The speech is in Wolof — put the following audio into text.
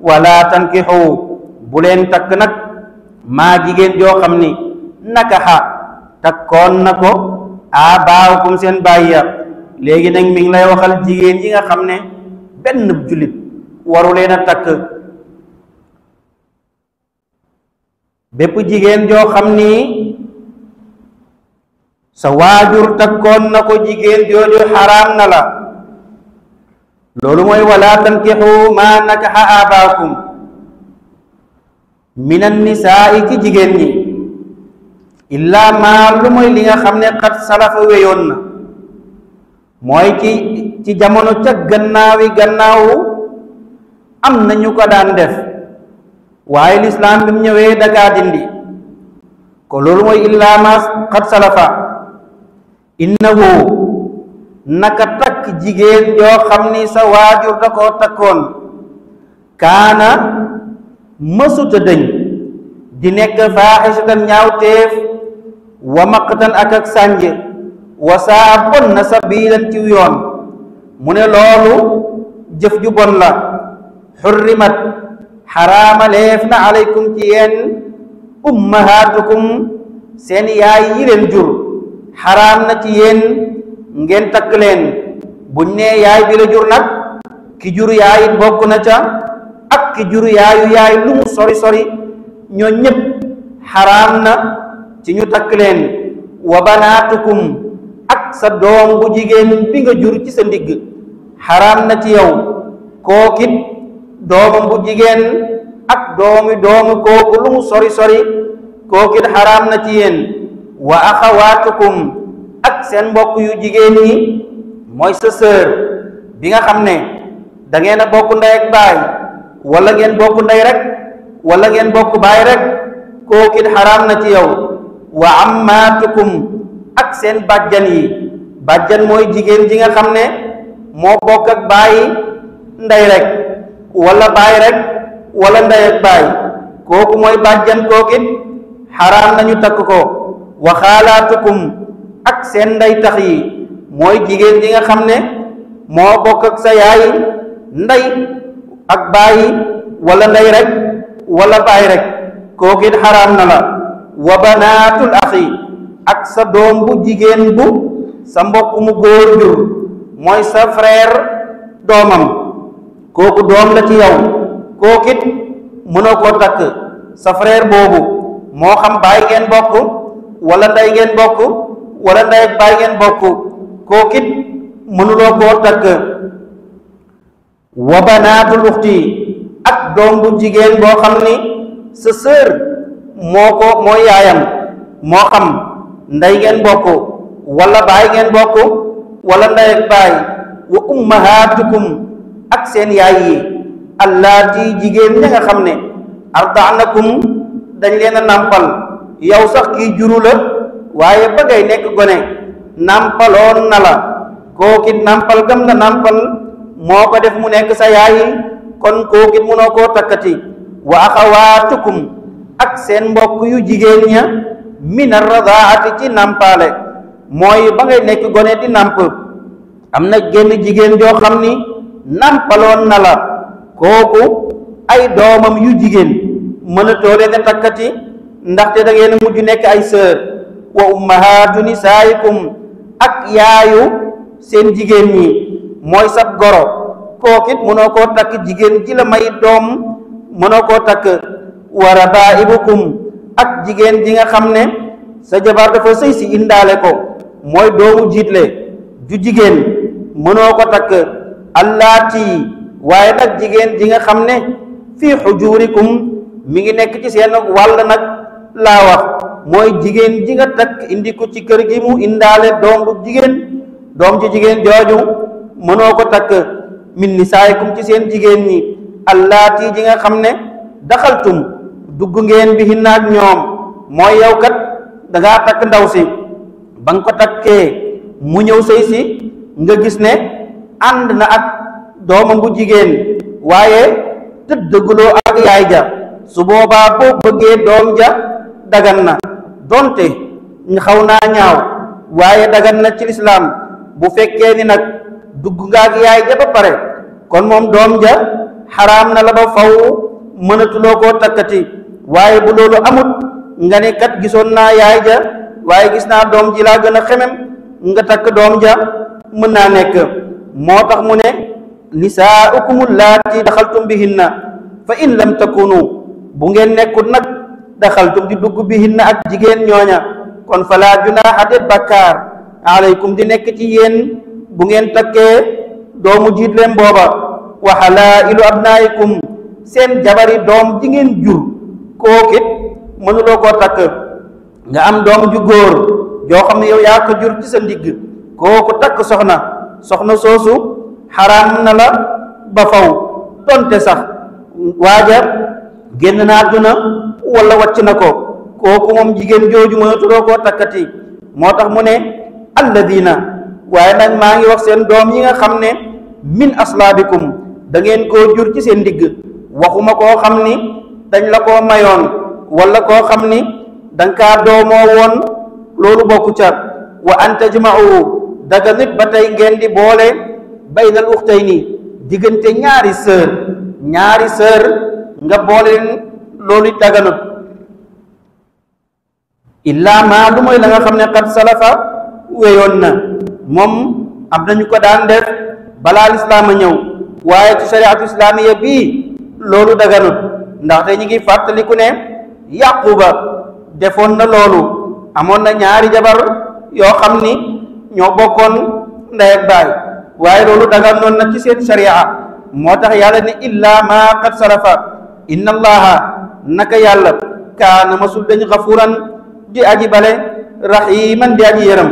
wala tankixu bu leen takk nag maa jigéen joo xam ni nakaxa takkoon na ko abaawukum seen bàyyi ya léegi nag mi ngi lay waxal jigéen yi nga xam ne benn jullit waru leen a takk bépp jigéen joo xam ni sa waajur takkoon na ko jigéen jooju xaraam na la loolu mooy wala tankixu maa nakaxa abaakum min annisaa ci jigéen ñi illaa maa lu mooy li nga xam ne xat salafa weyoon na mooy ci jamono ca gannaawu am na ñu ko daan def waaye lislaam bi mu ñëwee dakaa dindi ko loolu mooy illaa maa xat salafa innahu naka takk jigéen joo xam ni sa waajur da koo takkoon kaana mësuta dëñ di nekk faaxisatan ñaawteef wa maqtan ak sànj wa saa bon na sabilan ci yoon mu ne loolu jëf ju bon la xurrimat xaraamaleef na aleykum ci yéen ummahaatukum seen yaay yi leen jur xaraam na ci yéen ngeen takk leen buñ nee yaay bi la jur nag ki jur yaay it bokk na ca ak ki jur yaayu yaay lu mu sori sori ñoo ñépp xaraam na ci ñu takk leen wa banaatukum ak sa doom bu jigéen bi nga jur ci sa ndigg xaraam na ci yow kookit doomam bu jigéen ak doomu kooku lu mu sori sori kookit xaraam na ci yéen wa axawaatukum ak seen mbokk yu jigéen ñi mooy sa sœur bi nga xam ne da ngeen a bokk ndey ak baay wala ngeen bokk ndey rek wala ngeen bokk baay rek kookit xaraam na ci yow wa ammaatukum ak seen bàjjan yi bàjjan mooy jigéen ji nga xam ne moo bokk ak baay ndey rek wala baay rek wala ndey ak baay kooku mooy bàjjan kookit xaraam nañu takk ko wa xaalaatukum ak seen ndey tax yi mooy jigéen ji nga xam ne moo bokk ak sa yaay ndey ak baay wala ndey rek wala baay rek kooku it xaraam na la wa banaatul axi ak sa doom bu jigéen bu sa mbokk mu góor jur mooy sa frère doomam kooku doom la ci yow kooku it mënoo koo takk sa frère boobu moo xam baay ngeen bokk wala ndey ngeen bokk wala ndey ak baay ngeen bokk kooku it mënuloo koo takk wa banaatul uxti ak doom bu jigéen boo xam ni sa sœur moo yaayam moo xam ndey ngeen bokk wala baay ngeen bokk wala ndey ak baay wa ummahaatukum ak seen yaay yi allaati jigéen ña nga xam ne ardaanakum dañ leen a nàmpal yow sax kii juru la waaye ba ngay nekk gone nàmpaloon na la kookit nàmpal gam la nàmpal moo ko def mu nekk sa yaay kon kookit munoo koo takkati wa axawaatukum ak seen mbokk yu jigéen ña min arradaati ci nàmpaale mooy ba ngay nekk gone di nàmp am na génn jigéen joo xam ni nàmpaloon na la kooku ay doomam yu jigéen mënatoo leen a takkati ndaxte da ngeen mujj nekk ay sœur wa ummahaatu nisaayikum ak yaayu seen jigéen ñi mooy sab goro kookit mënoo koo takk jigéen ji la may doom mënoo koo takk wa rabaa'ibukum ak jigéen ji nga xam ne sa jabar dafa sëy si indaale ko mooy doomu jiitle ju jigéen mënoo ko takk allaati waaye nag jigéen ji nga xam ne fii xujurikum mi ngi nekk ci seen wàll nag laa wax mooy jigéen ji nga takk indi ko ci kër gi mu indaale doom bu jigéen doom ci jigéen jooju mënoo ko takk min nisaayikum ci seen jigéen ñi allaati ji nga xam ne daxaltum dugg ngeen bi hinna ak ñoom mooy yow kat dangaa takk ndaw si ba nga ko takkee mu ñëw sëy si nga gis ne ànd na ak doomam bu jigéen waaye tëddëguloo ak yaay ja su boobaa boo bëggee doom ja dagan na donte xaw naa ñaaw waaye dagan na ci lislaam bu fekkee ni nag dugg nga ak yaay ja ba pare kon moom doom ja xaraam na la ba faw mënatuloo koo takkati waaye bu loolu amut nga ne kat gisoon naa yaay ja waaye gis naa doom ji laa gën a xemem nga takk doom ja mën naa nekk moo tax mu ne nisaaukum allaati daxaltum bihinna fa in lam takunu bu ngeen nekkut nag daxaltum di dugg bihinna ak jigéen ñooña kon falaa junaaha déet bakkaar alaykum di nekk ci yéen bu ngeen takkee doomu jiit leen booba wa halaa'ilu abnaa'ikum seen jabari doom ji ngeen jur kookit mënuloo koo takk nga am doom ju góor joo xam ne yow yaa ko jur ci sa ndigg kooku takk soxna soosu xaraam na la ba faw donte sax waaja génn na àdduna wala wàcc na ko kooku moom jigéen jooju mënatuloo koo takkati moo tax mu ne alladina waaye nag maa ngi wax seen doom yi nga xam ne min aslaabikum da ngeen koo jur ci seen ndigg waxuma koo xam ni dañ la koo mayoon wala koo xam ni danga kaa doomoo woon loolu bokku ca wa an tajma'u daga nit ba tey ngeen di boole baynal uxtayni diggante ñaari sœur nga boole leen loolu daganut illaa maa lu mooy la nga xam ne qad salafa weyoon na moom am nañu ko daan def balaa lislaam a ñëw waaye ci shariatu islaamiya bii loolu daganut ndaxte ñi ngi fàttaliku ne yaquba defoon na loolu amoon na ñaari jabar yoo xam ni ñoo bokkoon ndey ak baay waaye loolu daganoon na ci seen sharia moo tax yàlla ne illa ma qad salafa inna allaha naka yàlla kaana masul dañ xafuran di aji bale rahiman di aji yërëm